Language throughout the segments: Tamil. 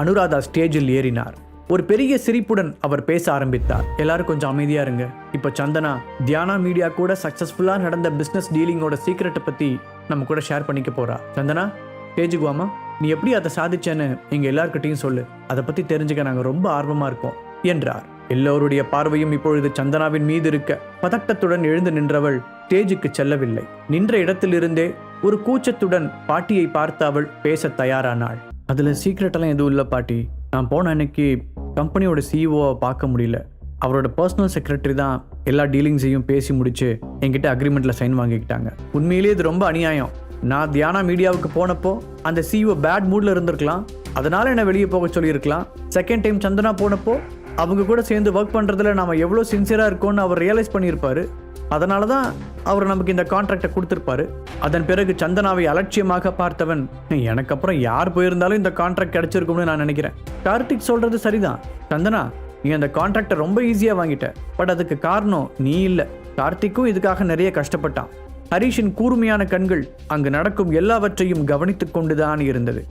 அனுராதா ஸ்டேஜில் ஏறினார். ஒரு பெரிய சிரிப்புடன் அவர் பேச ஆரம்பித்தார். எல்லாரும் கொஞ்சம் அமைதியா இருங்க. இப்ப சந்தனா தியானா மீடியா கூட சக்சஸ்ஃபுல்லா நடந்த பிசினஸ் டீலிங்கோட சீக்கிரட்டை பத்தி நம்ம கூட ஷேர் பண்ணிக்க போறா. சந்தனா, ஸ்டேஜுக்கு வாமா. நீ எப்படி அதை சாதிச்சேன்னு எங்க எல்லார்கிட்டையும் சொல்லு. அதை பத்தி தெரிஞ்சுக்க நாங்க ரொம்ப ஆர்வமா இருக்கோம் என்றார். எல்லோருடைய பார்வையும் இப்பொழுது சந்தனாவின் மீது இருக்க பதட்டத்துடன் எழுந்து நின்றவள் ஸ்டேஜுக்கு செல்லவில்லை. நின்ற இடத்திலிருந்தே ஒரு கூச்சத்துடன் பாட்டியை பார்த்து அவள் பேச தயாரானாள். அதுல சீக்ரெட் எல்லாம் எதுவும் இல்லை பாட்டி. நான் போன அன்னைக்கு கம்பெனியோட சிஇஓவை பார்க்க முடியல. அவரோட பர்சனல் செக்ரட்டரி தான் எல்லா டீலிங்ஸையும் பேசி முடிச்சு என்கிட்ட அக்ரிமெண்ட்ல சைன் வாங்கிக்கிட்டாங்க. உண்மையிலேயே இது ரொம்ப அநியாயம். நான் தியானா மீடியாவுக்கு போனப்போ அந்த சிஇஓ பேட் மூட்ல இருந்திருக்கலாம். அதனால என்ன வெளியே போக சொல்லியிருக்கலாம். செகண்ட் டைம் சந்தனா போனப்போ அவங்க கூட சேர்ந்து ஒர்க் பண்றதுல நாம எவ்வளோ சின்சியரா இருக்கோம்னு அவர் ரியலைஸ் பண்ணியிருப்பாரு. அதனால தான் அவர் நமக்கு இந்த கான்ட்ராக்டை கொடுத்துருப்பாரு. அதன் பிறகு சந்தனாவை அலட்சியமாக பார்த்தவன், எனக்கு அப்புறம் யார் போயிருந்தாலும் இந்த கான்ட்ராக்ட் கிடைச்சிருக்கும்னு நான் நினைக்கிறேன். கார்த்திக் சொல்றது சரிதான். சந்தனா, நீ அந்த கான்ட்ராக்டை ரொம்ப ஈஸியாக வாங்கிட்ட. பட் அதுக்கு காரணம் நீ இல்லை. கார்த்திக்கும் இதுக்காக நிறைய கஷ்டப்பட்டான். ஹரிஷின் கூர்மையான கண்கள் அங்கு நடக்கும் எல்லாவற்றையும் கவனித்துக் கொண்டுதான் இருந்தது.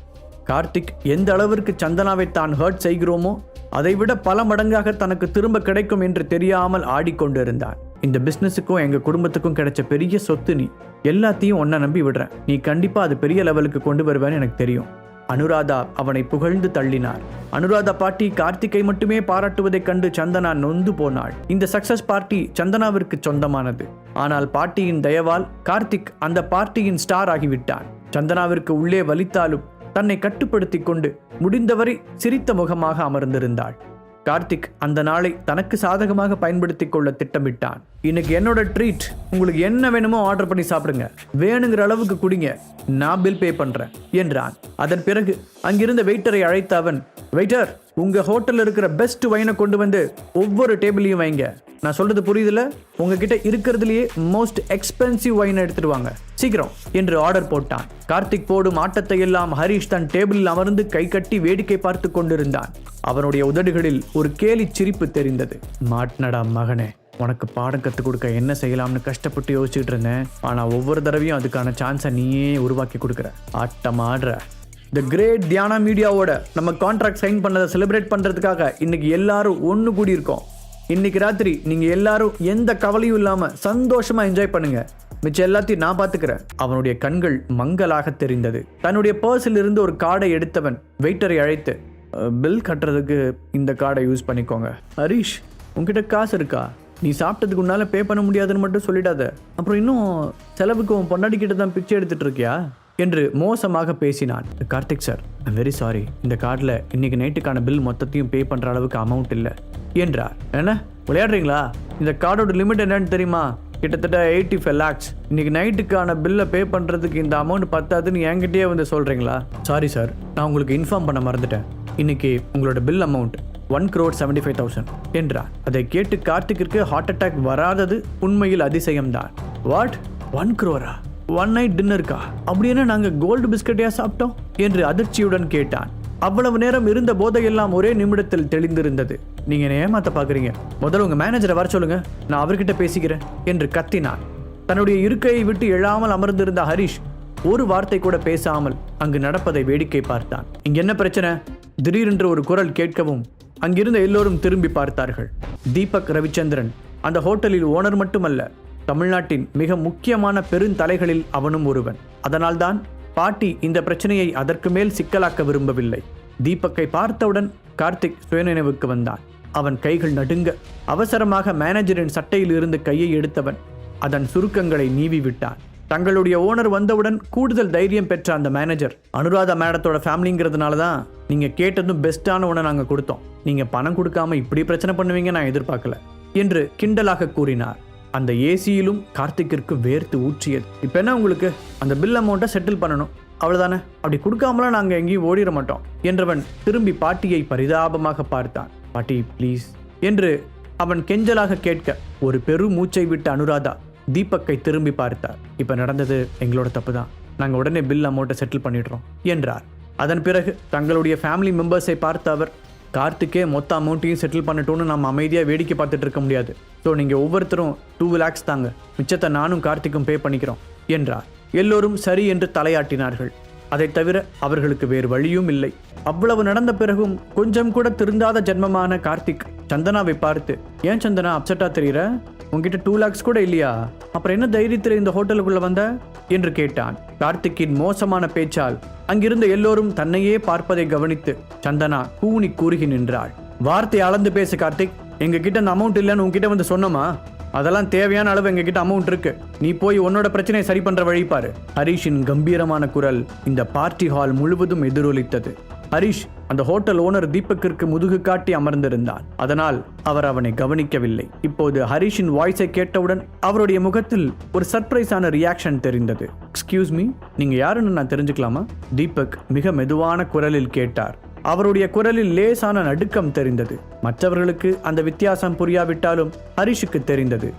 கார்த்திக் எந்த அளவிற்கு சந்தனாவை தான் ஹர்ட் செய்கிறோமோ அதைவிட பல மடங்காக தனக்கு திரும்ப கிடைக்கும் என்று தெரியாமல் ஆடிக்கொண்டிருந்தான். இந்த பிசினஸுக்கும் எங்க குடும்பத்துக்கும் கிடைச்ச பெரிய சொத்து நீ. எல்லாத்தையும் ஒன்ன நம்பி விடுறேன். நீ கண்டிப்பா அது பெரிய லெவலுக்கு கொண்டு வருவேன்னு எனக்கு தெரியும். அனுராதா அவனை புகழ்ந்து தள்ளினார். அனுராதா பாட்டி கார்த்திகை மட்டுமே பாராட்டுவதைக் கண்டு சந்தனா நொந்து போனாள். இந்த சக்சஸ் பார்ட்டி சந்தனாவிற்கு சொந்தமானது. ஆனால் பாட்டியின் தயவால் கார்த்திக் அந்த பார்ட்டியின் ஸ்டார் ஆகிவிட்டான். சந்தனாவிற்கு உள்ளே வலித்தாலும் தன்னை கட்டுப்படுத்தி கொண்டு முடிந்தவரை சிரித்த முகமாக அமர்ந்திருந்தாள். கார்த்திக் அந்த நாளை தனக்கு சாதகமாக பயன்படுத்திக் கொள்ள திட்டமிட்டான். இன்னைக்கு என்னோட ட்ரீட். உங்களுக்கு என்ன வேணுமோ ஆர்டர் பண்ணி சாப்பிடுங்க. வேணுங்கிற அளவுக்கு குடிங்க. நான் பில் பே பண்றேன் என்றான். அதன் பிறகு அங்கிருந்த வெயிட்டரை அழைத்த அவன், வெயிட்டர், உங்க ஹோட்டல்ல இருக்கிற பெஸ்ட் வைனை கொண்டு வந்து ஒவ்வொரு டேபிளையும் வைங்க. நான் சொல்றது புரியுதுல? உங்ககிட்ட இருக்கிறதுலயே மோஸ்ட் எக்ஸ்பென்சிவ் வைனை எடுத்துட்டு வாங்க சீக்கிரம் என்று ஆர்டர் போட்டான். கார்த்திக் போடும் ஆட்டத்தை எல்லாம் ஹரிஷ் தன் டேபிளில் அமர்ந்து கை கட்டி வேடிக்கை பார்த்து கொண்டிருந்தான். அவனுடைய உதடுகளில் ஒரு கேலி சிரிப்பு தெரிந்தது. மாட்னடா மகனே, உனக்கு பாடம் கற்றுக் கொடுக்க என்ன செய்யலாம்னு கஷ்டப்பட்டு யோசிச்சுட்டு இருந்தேன். ஆனா ஒவ்வொரு தடவையும் அதுக்கான சான்ஸை நீயே உருவாக்கி கொடுக்குற. ஆட்டம் ஆடுற. த கிரேட் தியானா மீடியாவோட நம்ம கான்ட்ராக்ட் சைன் பண்ணதை செலிப்ரேட் பண்றதுக்காக இன்னைக்கு எல்லாரும் ஒன்று கூடி இருக்கோம். இன்னைக்கு ராத்திரி நீங்க எல்லாரும் எந்த கவலையும் இல்லாம சந்தோஷமா என்ஜாய் பண்ணுங்க. மிச்சம் எல்லாத்தையும் நான் பாத்துக்கிறேன். அவனுடைய கண்கள் மங்கலாக தெரிந்தது. தன்னுடைய பர்ஸில் இருந்து ஒரு கார்டை எடுத்தவன் வெயிட்டரை அழைத்து, பில் கட்டுறதுக்கு இந்த கார்டை யூஸ் பண்ணிக்கோங்க. ஹரிஷ், உன்கிட்ட காசு இருக்கா? நீ சாப்பிட்டதுக்கு உன்னால பே பண்ண முடியாதுன்னு மட்டும் சொல்லிடாத. அப்புறம் இன்னும் செலவுக்கு உன் பொண்டாடி கிட்ட தான் பிச்சை எடுத்துட்டு இருக்கியா என்று மோசமாக பேசினான். Karthik sir, I'm very sorry. இந்த கார்டில் இன்னைக்கு நைட்டுக்கான பில் மொத்தத்தையும் பே பண்ற அளவுக்கு அமௌண்ட் இல்லை என்றார். என்ன விளையாடுறீங்களா? இந்த கார்டோட லிமிட் என்னன்னு தெரியுமா? கிட்டத்தட்ட 85 lakhs. இன்னைக்கு நைட்டுக்கான பில்லை பே பண்ணுறதுக்கு இந்த அமௌண்ட் பத்தாதுன்னு என்கிட்டயே வந்து சொல்கிறீங்களா? சாரி சார், நான் உங்களுக்கு இன்ஃபார்ம் பண்ண மறந்துட்டேன். இன்னைக்கு உங்களோட பில் அமௌண்ட் 1,75,00,000 என்றார். அதை கேட்டு கார்த்திக்கிற்கு ஹார்ட் அட்டாக் வராதது உண்மையில் அதிசயம்தான். What, 1 crore? ஒன் நைட் டின்னருக்கா? அப்படின்னா நாங்கள் கோல்டு பிஸ்கட்டையா சாப்பிட்டோம் என்று அதிர்ச்சியுடன் கேட்டான். அவ்வளவு நேரம் இருந்த போதையெல்லாம் ஒரே நிமிடத்தில் தெளிந்திருந்தது. நீங்க என்ன ஏமாத்த பாக்குறீங்க? முதல்ல உங்க மேனேஜரை வர சொல்லுங்க, நான் அவர்கிட்ட பேசிக்கிறேன் என்று கத்தினான். தன்னுடைய இருக்கையை விட்டு எழாமல் அமர்ந்திருந்த ஹரிஷ் ஒரு வார்த்தை கூட பேசாமல் அங்கு நடப்பதை வேடிக்கை பார்த்தான். இங்க என்ன பிரச்சனை? திடீரென்று ஒரு குரல் கேட்கவும் அங்கிருந்த எல்லோரும் திரும்பி பார்த்தார்கள். தீபக் ரவிச்சந்திரன் அந்த ஹோட்டலில் ஓனர் மட்டுமல்ல, தமிழ்நாட்டின் மிக முக்கியமான பெருந்தலைகளில் அவனும் ஒருவன். அதனால்தான் பாட்டி இந்த பிரச்சனையை அதற்கு மேல் சிக்கலாக்க விரும்பவில்லை. தீபக்கை பார்த்தவுடன் கார்த்திக் சுயநினைவுக்கு வந்தான். அவன் கைகள் நடுங்க அவசரமாக மேனேஜரின் சட்டையில் இருந்து கையை எடுத்தவன் அதன் சுருக்கங்களை நீவி விட்டான். தங்களுடைய ஓனர் வந்தவுடன் கூடுதல் தைரியம் பெற்ற அந்த மேனேஜர், அனுராதா மேடத்தோட ஃபேமிலிங்கிறதுனால தான் நீங்க கேட்டதும் பெஸ்டான ஒன்றை நாங்கள் கொடுத்தோம். நீங்க பணம் கொடுக்காம இப்படி பிரச்சனை பண்ணுவீங்க நான் எதிர்பார்க்கல என்று கிண்டலாக கூறினார். அந்த ஏசியிலும் கார்த்திக்கிற்கு வேர்த்து ஊற்றியது. இப்போ என்ன உங்களுக்கு? அந்த பில் அமௌண்ட்டை செட்டில் பண்ணணும், அவ்வளோதானே? அப்படி கொடுக்காமலாம் நாங்கள் எங்கேயும் ஓடிட மாட்டோம் என்றவன் திரும்பி பாட்டியை பரிதாபமாக பார்த்தான். பாட்டி ப்ளீஸ் என்று அவன் கெஞ்சலாக கேட்க ஒரு பெரு மூச்சை விட்ட அனுராதா தீபக்கை திரும்பி பார்த்தார். இப்போ நடந்தது எங்களோட தப்பு தான், நாங்கள் உடனே பில் அமௌண்ட்டை செட்டில் பண்ணிடுறோம் என்றார். அதன் பிறகு தங்களுடைய ஃபேமிலி மெம்பர்ஸை பார்த்த அவர், கார்த்திக்கே மொத்த அமௌண்ட்டையும் செட்டில் பண்ணிட்டோன்னு நம்ம அமைதியாக வேடிக்கை பார்த்துட்டு இருக்க முடியாது. ஸோ நீங்கள் ஒவ்வொருத்தரும் 2 lakhs தாங்க, மிச்சத்தை நானும் கார்த்திக்கும் பே பண்ணிக்கிறோம் என்றார். எல்லோரும் சரி என்று தலையாட்டினார்கள். அதை தவிர அவர்களுக்கு வேறு வழியும் இல்லை. அவ்வளவு நடந்த பிறகும் கொஞ்சம் கூட திருந்தாத ஜென்மமான கார்த்திக் சந்தனாவை பார்த்து, ஏன் சந்தனா அப்செட்டா தெரியுற? உங்ககிட்ட 2 lakhs கூட இல்லையா? அப்புறம் என்ன தைரியத்தில் இந்த ஹோட்டலுக்குள்ள வந்த என்று கேட்டான். கார்த்திக்கின் மோசமான பேச்சால் அங்கிருந்த எல்லோரும் தன்னையே பார்ப்பதை கவனித்து சந்தனா கூனி கூறுகி நின்றாள். வார்த்தை அளந்து பேசு கார்த்திக். எங்க கிட்ட அந்த அமௌண்ட் இல்லைன்னு உங்ககிட்ட வந்து சொன்னோமா? அதெல்லாம் தேவையான அளவு எங்க கிட்ட அமௌண்ட் இருக்கு. நீ போய் உன்னோட பிரச்சனையை சரி பண்ற வழி பாரு. ஹரிஷின் கம்பீரமான குரல் இந்த பார்ட்டி ஹால் முழுவதும் எதிரொலித்தது. ஹரிஷ் அந்த ஹோட்டல் ஓனர் தீபக்கிற்கு முதுகு காட்டி அமர்ந்திருந்தான். அதனால் அவர் அவனை கவனிக்கவில்லை. இப்போது ஹரிஷின் வாய்ஸை கேட்டவுடன் அவருடைய முகத்தில் ஒரு சர்ப்ரைஸான ரியாக்ஷன் தெரிந்தது. எக்ஸ்கியூஸ் மீ, நீங்க யாருன்னு நான் தெரிஞ்சுக்கலாமா? தீபக் மிக மெதுவான குரலில் கேட்டார். அவருடைய குரலில் லேசான நடுக்கம் தெரிந்தது. மற்றவர்களுக்கு அந்த வித்தியாசம் புரியாவிட்டாலும் ஹரிஷுக்கு தெரிந்தது.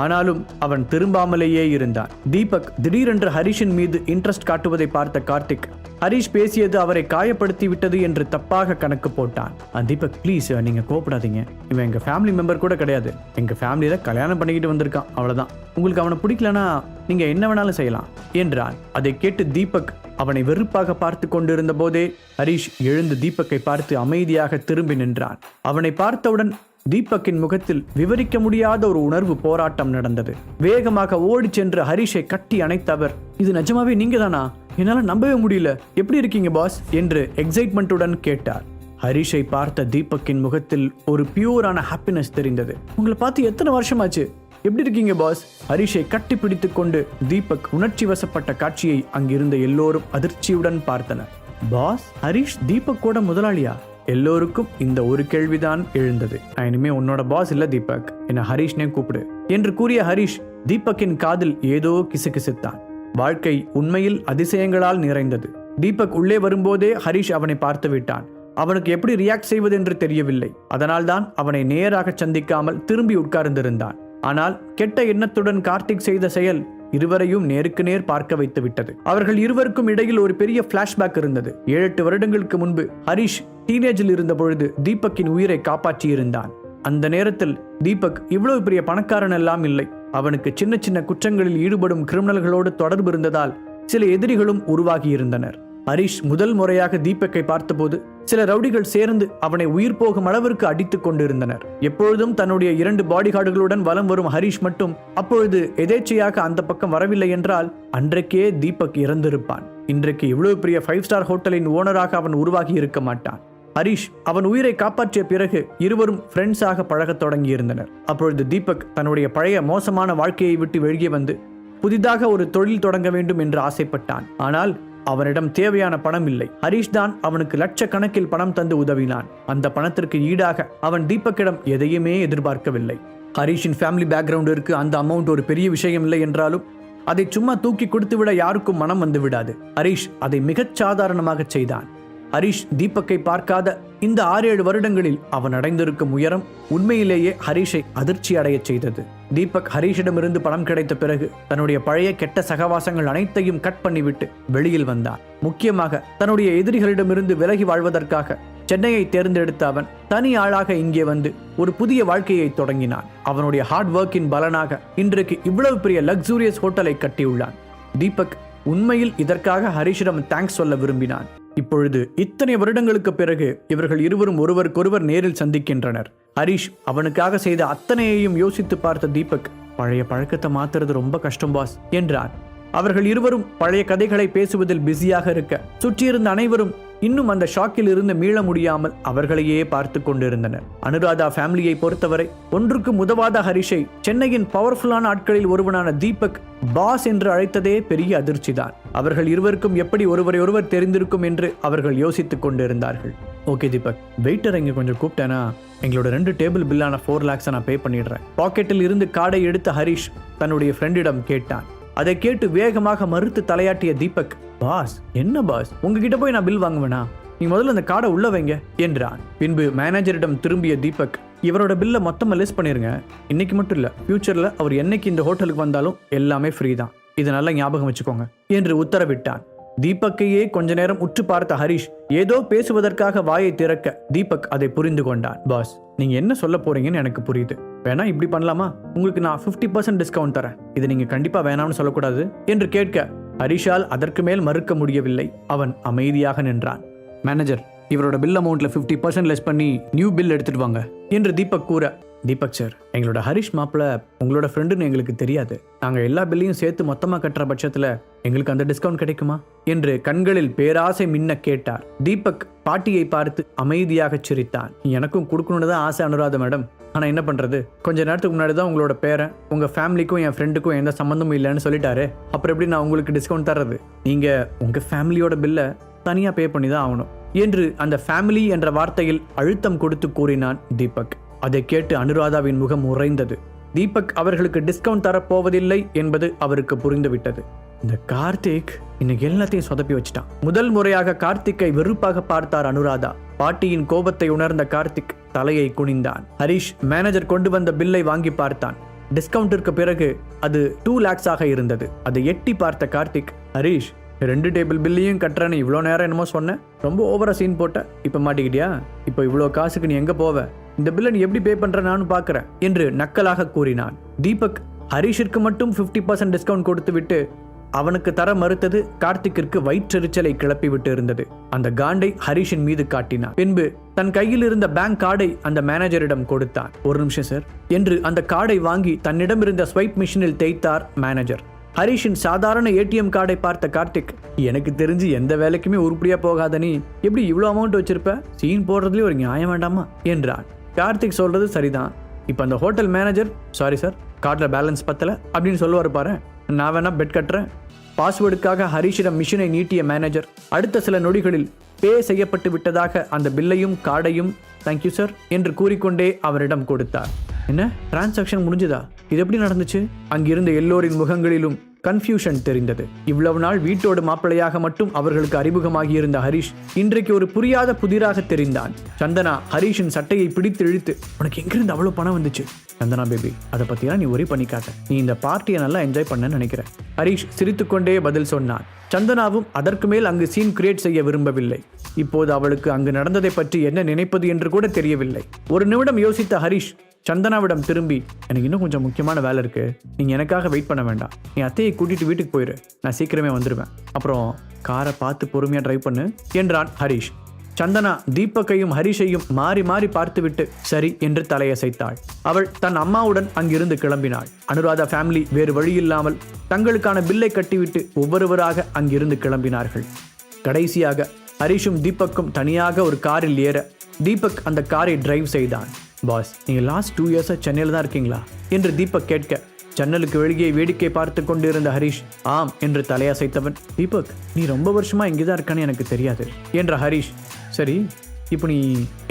ஆனாலும் அவன் திரும்பாமலேயே இருந்தான். தீபக் திடீரென்று ஹரிஷின் மீது இன்ட்ரெஸ்ட் காட்டுவதை பார்த்த கார்த்திக் ஹரிஷ் பேசியது அவரை காயப்படுத்தி விட்டது என்று தப்பாக கணக்கு போட்டான். தீபக் ப்ளீஸ், நீங்க கோபப்படாதீங்க. இவன் எங்க ஃபேமிலி மெம்பர் கூட கிடையாது. எங்க ஃபேமிலியில கல்யாணம் பண்ணிக்கிட்டு வந்திருக்கான், அவ்வளவுதான். உங்களுக்கு அவனை பிடிக்கலனா நீங்க என்ன வேணாலும் செய்யலாம் என்றான். அதை கேட்டு தீபக் அவனை வெறுப்பாக பார்த்து கொண்டிருந்த போதே ஹரிஷ் எழுந்து தீபக்கை பார்த்து அமைதியாக திரும்பி நின்றான். அவனை பார்த்தவுடன் தீபக்கின் முகத்தில் விவரிக்க முடியாத ஒரு உணர்வு போராட்டம் நடந்தது. வேகமாக ஓடி சென்று ஹரிஷை கட்டி அணைத்தவர், இது நிஜமாவே நீங்க தானா? என்னால நம்பவே முடியல. எப்படி இருக்கீங்க பாஸ் என்று எக்ஸைட்மெண்ட்டுடன் கேட்டார். ஹரிஷை பார்த்த தீபக்கின் முகத்தில் ஒரு பியூரான ஹாப்பினஸ் தெரிந்தது. உங்களை பார்த்து எத்தனை வருஷமாச்சு? எப்படி இருக்கீங்க பாஸ்? ஹரிஷை கட்டி பிடித்துக் கொண்டு தீபக் உணர்ச்சி வசப்பட்ட காட்சியை அங்கிருந்த எல்லோரும் அதிர்ச்சியுடன் பார்த்தனர். பாஸ்? ஹரிஷ் தீபக்கோட முதலாளியா? எல்லோருக்கும் இந்த ஒரு கேள்விதான் எழுந்தது. நான் இனிமே உன்னோட பாஸ் இல்ல தீபக், என்ன ஹரிஷ்னே கூப்பிடு என்று கூறிய ஹரிஷ் தீபக்கின் காதில் ஏதோ கிசுகிசுத்தான். வாழ்க்கை உண்மையில் அதிசயங்களால் நிறைந்தது. தீபக் உள்ளே வரும்போதே ஹரிஷ் அவனை பார்த்து விட்டான். அவனுக்கு எப்படி ரியாக்ட் செய்வது என்று தெரியவில்லை. அதனால்தான் அவனை நேராக சந்திக்காமல் திரும்பி உட்கார்ந்திருந்தான். ஆனால் கெட்ட எண்ணத்துடன் கார்த்திக் செய்த செயல் இருவரையும் நேருக்கு நேர் பார்க்க வைத்து விட்டது. அவர்கள் இருவருக்கும் இடையில் ஒரு பெரிய பிளாஷ்பேக் இருந்தது. 7-8 வருடங்களுக்கு முன்பு ஹரிஷ் டீனேஜில் இருந்த பொழுது தீபக்கின் உயிரை காப்பாற்றி இருந்தான். அந்த நேரத்தில் தீபக் இவ்வளவு பெரிய பணக்காரன் எல்லாம் இல்லை. அவனுக்கு சின்ன சின்ன குற்றங்களில் ஈடுபடும் கிரிமினல்களோடு தொடர்பு இருந்ததால் சில எதிரிகளும் உருவாகி இருந்தனர். ஹரிஷ் முதல் முறையாக தீபக்கை பார்த்தபோது சில ரவுடிகள் சேர்ந்து அவனை உயிர் போகும் அளவிற்கு அடித்துக் கொண்டிருந்தனர். எப்பொழுதும் தன்னுடைய 2 பாடிகார்டுகளுடன் வலம் வரும் ஹரிஷ் மட்டும் அப்பொழுது எதேச்சையாக அந்த பக்கம் வரவில்லை என்றால் அன்றைக்கே தீபக் இறந்திருப்பான். இன்றைக்கு இவ்வளவு பெரிய 5 ஸ்டார் ஹோட்டலின் ஓனராக அவன் உருவாகி இருக்க மாட்டான். ஹரிஷ் அவன் உயிரை காப்பாற்றிய பிறகு இருவரும் ஃப்ரெண்ட்ஸாக பழகத் தொடங்கி இருந்தனர். அப்பொழுது தீபக் தன்னுடைய பழைய மோசமான வாழ்க்கையை விட்டு வெளியே வந்து புதிதாக ஒரு தொழில் தொடங்க வேண்டும் என்று ஆசைப்பட்டான். ஆனால் அவனிடம் தேவையான பணம் இல்லை. ஹரிஷ் தான் அவனுக்கு லட்சக்கணக்கில் பணம் தந்து உதவினான். அந்த பணத்திற்கு ஈடாக அவன் தீபக்கிடம் எதையுமே எதிர்பார்க்கவில்லை. ஹரிஷின் ஃபேமிலி பேக்ரவுண்டிற்கு அந்த அமௌண்ட் ஒரு பெரிய விஷயம் இல்லை என்றாலும் அதை சும்மா தூக்கி கொடுத்து விட யாருக்கும் மனம் வந்து விடாது. ஹரிஷ் அதை மிகச் சாதாரணமாக செய்தான். ஹரிஷ் தீபக்கை பார்க்காத இந்த 6-7 வருடங்களில் அவன் அடைந்திருக்கும் உயரம் உண்மையிலேயே ஹரிஷை அதிர்ச்சி அடைய செய்தது. தீபக் ஹரிஷிடமிருந்து பணம் கிடைத்த பிறகு தன்னுடைய பழைய கெட்ட சகவாசங்கள் அனைத்தையும் கட் பண்ணிவிட்டு வெளியில் வந்தான். முக்கியமாக தன்னுடைய எதிரிகளிடமிருந்து விலகி வாழ்வதற்காக சென்னையை தேர்ந்தெடுத்த அவன் தனி ஆளாக இங்கே வந்து ஒரு புதிய வாழ்க்கையை தொடங்கினான். அவனுடைய ஹார்ட் ஒர்க்கின் பலனாக இன்றைக்கு இவ்வளவு பெரிய லக்ஸூரியஸ் ஹோட்டலை கட்டியுள்ளான். தீபக் உண்மையில் இதற்காக ஹரிஷிடம் தேங்க்ஸ் சொல்ல விரும்பினான். இப்பொழுது இத்தனை வருடங்களுக்கு பிறகு இவர்கள் இருவரும் ஒருவருக்கொருவர் நேரில் சந்திக்கின்றனர். ஹரிஷ் அவனுக்காக செய்த அத்தனையையும் யோசித்து பார்த்த தீபக், பழைய பழக்கத்தை மாத்துறது ரொம்ப கஷ்டம் பாஸ் என்றான். அவர்கள் இருவரும் பழைய கதைகளை பேசுவதில் பிஸியாக இருக்க சுற்றியிருந்த அனைவரும் இன்னும் அந்த ஷாக்கில் இருந்து மீள முடியாமல் அவர்களையே பார்த்து கொண்டிருந்தனர். அனுராதா ஃபேமிலியை பொறுத்தவரை ஒன்றுக்கு உதவாத ஹரிஷை சென்னையின் பவர்ஃபுல்லான ஆட்களில் ஒருவனான தீபக் பாஸ் என்று அழைத்ததே பெரிய அதிர்ச்சிதான். அவர்கள் இருவருக்கும் எப்படி ஒருவரை ஒருவர் தெரிந்திருக்கும் என்று அவர்கள் யோசித்துக் கொண்டிருந்தார்கள். ஓகே தீபக், வெயிட்டர் இங்க கொஞ்சம் கூப்பிட்டேனா? எங்களோட 2 டேபிள் பில்லான 4 lakhs நான் பே பண்ணிடுறேன். பாக்கெட்டில் இருந்து கார்டை எடுத்த ஹரிஷ் தன்னுடைய ஃப்ரெண்டிடம் கேட்டான். அதை கேட்டு வேகமாக மறுத்து தலையாட்டிய தீபக், பாஸ் என்ன பாஸ், உங்ககிட்ட போய் நான் பில் வாங்குவேனா? நீ முதல்ல அந்த கார்டை உள்ள வைங்க என்றான். பின்பு மேனேஜரிடம் திரும்பிய தீபக், இவரோட பில்லை மொத்தமாக லெஸ் பண்ணிருங்க. இன்னைக்கு மட்டும் இல்ல, ஃபியூச்சர்ல அவர் என்னைக்கு இந்த ஹோட்டலுக்கு வந்தாலும் எல்லாமே ஃப்ரீ தான். இதை நல்லா ஞாபகம் வச்சுக்கோங்க என்று உத்தரவிட்டான். தீபக்கையே கொஞ்ச நேரம் உற்று பார்த்த ஹரிஷ் ஏதோ பேசுவதற்காக வாயை திறக்க தீபக் அதை புரிந்து கொண்டான். பாஸ், நீங்க என்ன சொல்ல போறீங்கன்னு எனக்கு புரியுது. வேணா இப்படி பண்ணலாமா? உங்களுக்கு நான் 50% டிஸ்கவுண்ட் தரேன். இதை நீங்க கண்டிப்பா வேணாம்னு சொல்லக்கூடாது என்று கேட்க ஹரிஷால் அதற்கு மேல் மறுக்க முடியவில்லை. அவன் அமைதியாக நின்றான். மேனேஜர், இவரோட பில் அமௌண்ட்ல 50% லெஸ் பண்ணி நியூ பில் எடுத்துட்டு வாங்க என்று தீபக் கூற, தீபக் சார், எங்களோட ஹரிஷ் மாப்பிள்ள உங்களோட ஃப்ரெண்டுன்னு எங்களுக்கு தெரியாது. நாங்கள் எல்லா பில்லையும் சேர்த்து மொத்தமாக கட்டுற பட்சத்தில் எங்களுக்கு அந்த டிஸ்கவுண்ட் கிடைக்குமா என்று கண்களில் பேராசை மின்ன கேட்டார். தீபக் பாட்டியை பார்த்து அமைதியாக சிரித்தான். எனக்கும் கொடுக்கணும்னு தான் ஆசை அனுராதா மேடம். ஆனால் என்ன பண்ணுறது, கொஞ்ச நேரத்துக்கு முன்னாடி தான் உங்களோட பேரை உங்கள் ஃபேமிலிக்கும் என் ஃப்ரெண்டுக்கும் எந்த சம்மந்தமும் இல்லைன்னு சொல்லிட்டாரு. அப்புறம் எப்படி நான் உங்களுக்கு டிஸ்கவுண்ட் தர்றது? நீங்கள் உங்கள் ஃபேமிலியோட பில்லை தனியாக பே பண்ணி தான் ஆகணும் என்று அந்த ஃபேமிலி என்ற வார்த்தையில் அழுத்தம் கொடுத்து கூறினான் தீபக். அதை கேட்டு அனுராதாவின் முகம் உறைந்தது. தீபக் அவர்களுக்கு டிஸ்கவுண்ட் தரப்போவதில்லை என்பது அவருக்கு புரிந்துவிட்டது. இந்த கார்த்திக் இன்னைக்கு எல்லாத்தையும் சொதப்பி வச்சிட்டான். முதல் முறையாக கார்த்திக்கை வெறுப்பாக பார்த்தார் அனுராதா. பாட்டியின் கோபத்தை உணர்ந்த கார்த்திக் தலையை குனிந்தான். ஹரிஷ் மேனேஜர் கொண்டு வந்த பில்லை வாங்கி பார்த்தான். டிஸ்கவுண்டிற்கு பிறகு அது 2 lakhs இருந்தது. அதை எட்டி பார்த்த கார்த்திக், ஹரிஷ் 2 டேபிள் பில்லையும் கட்டுறேன்னு இவ்வளோ நேரம் என்னமோ சொன்னேன், ரொம்ப ஓவரா சீன் போட்ட, இப்போ மாட்டிக்கிட்டியா? இப்போ இவ்வளோ காசுக்கு நீ எங்கே போவ? இந்த பில்லை நீ எப்படி பே பண்ற நானும் பார்க்குறேன் என்று நக்கலாக கூறினான். தீபக் ஹரிஷிற்கு மட்டும் 50% டிஸ்கவுண்ட் கொடுத்து விட்டு அவனுக்கு தர மறுத்தது கார்த்திக்கிற்கு வயிற்றெரிச்சலை கிளப்பி விட்டு இருந்தது. அந்த காண்டை ஹரிஷின் மீது காட்டினான். பின்பு தன் கையில் இருந்த பேங்க் கார்டை அந்த மேனேஜரிடம் கொடுத்தான். ஒரு நிமிஷம் சார் என்று அந்த கார்டை வாங்கி தன்னிடம் இருந்த ஸ்வைப் மிஷினில் தேய்த்தார் மேனேஜர். ஹரிஷின் சாதாரண ஏடிஎம் கார்டை பார்த்த கார்த்திக், எனக்கு தெரிஞ்சு எந்த வேலைக்குமே உருப்படியா போகாத நீ எப்படி இவ்வளோ அமௌண்ட் வச்சிருப்ப? சீன் போடுறதுலேயே ஒரு நியாயம் வேண்டாமா என்றான். கார்த்திக் சொல்றது சரிதான். இப்போ அந்த ஹோட்டல் மேனேஜர், சாரி சார், கார்டில் பேலன்ஸ் பத்தல அப்படின்னு சொல்லுவார் பாரு, நான் வேணா பெட் கட்டுறேன். பாஸ்வேர்டுக்காக ஹரிஷிடம் மிஷினை நீட்டிய மேனேஜர் அடுத்த சில நொடிகளில் பே செய்யப்பட்டு விட்டதாக அந்த பில்லையும் கார்டையும் தேங்க்யூ சார் என்று கூறிக்கொண்டே அவரிடம் கொடுத்தார். என்ன, டிரான்சாக்ஷன் முடிஞ்சுதா? இது எப்படி நடந்துச்சு? அங்கிருந்த எல்லோரின் முகங்களிலும் கன்ஃபியூஷன் தெரிந்தது. இவ்வளவு நாள் வீட்டோடு மாப்பிள்ளையாக மட்டும் அவர்களுக்கு அறிமுகமாகி இருந்த ஹரிஷ் இன்றைக்கு ஒரு புரியாத புதிராக தெரிந்தான். சந்தனா ஹரிஷின் சட்டையை பிடித்து இழுத்து, உனக்கு எங்கிருந்து அவ்வளவு பணம் வந்துச்சு? சந்தனா பேபி, அதை பத்தியா நீ ஒரே பண்ணிக்காத, நீ இந்த பார்ட்டியை நல்லா என்ஜாய் பண்ணன்னு நினைக்கிறேன். ஹரிஷ் சிரித்துக்கொண்டே பதில் சொன்னான். சந்தனாவும் அதற்கு மேல் அங்கு சீன் கிரியேட் செய்ய விரும்பவில்லை. இப்போது அவளுக்கு அங்கு நடந்ததை பற்றி என்ன நினைப்பது என்று கூட தெரியவில்லை. ஒரு நிமிடம் யோசித்த ஹரிஷ் சந்தனாவிடம் திரும்பி, எனக்கு இன்னும் கொஞ்சம் முக்கியமான வேலை இருக்கு, நீங்க எனக்காக வெயிட் பண்ண வேண்டாம், நீ அத்தையை கூட்டிட்டு வீட்டுக்கு போயிரு, நான் சீக்கிரமே வந்துடுவேன், அப்புறம் காரை பார்த்து பொறுமையா டிரைவ் பண்ணு என்றான் ஹரிஷ். சந்தனா தீபக்கையும் ஹரிஷையும் மாறி மாறி பார்த்துவிட்டு சரி என்று தலையசைத்தாள். அவள் தன் அம்மாவுடன் அங்கிருந்து கிளம்பினாள். அனுராதா ஃபேமிலி வேறு வழியில்லாமல் தங்களுக்கான பில்லை கட்டிவிட்டு ஒவ்வொருவராக அங்கிருந்து கிளம்பினார்கள். கடைசியாக ஹரிஷும் தீபக்கும் தனியாக ஒரு காரில் ஏற தீபக் அந்த காரை டிரைவ் செய்தான். பாஸ், நீங்க லாஸ்ட் 2 years சென்னையில் தான் இருக்கீங்களா என்று தீபக் கேட்க, ஜன்னலுக்கு வெளியே வேடிக்கை பார்த்து கொண்டிருந்த ஹரிஷ் ஆம் என்று தலையசைத்தவன், தீபக் நீ ரொம்ப வருஷமா இங்கேதான் இருக்கான்னு எனக்கு தெரியாது என்ற ஹரிஷ், சரி இப்போ நீ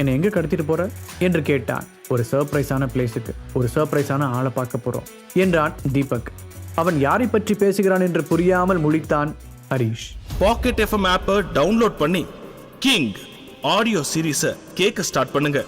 என்னை எங்கே கடத்திட்டு போற என்று கேட்டான். ஒரு சர்ப்ரைஸான பிளேஸுக்கு, ஒரு சர்ப்ரைஸான ஆளை பார்க்க போறோம் என்றான் தீபக். அவன் யாரை பற்றி பேசுகிறான் என்று புரியாமல் முழித்தான் ஹரிஷ். பாக்கெட் எஃப்எம் ஆப்பை டவுன்லோட் பண்ணி கிங் ஆடியோ சீரீஸை கேட்க ஸ்டார்ட் பண்ணுங்க.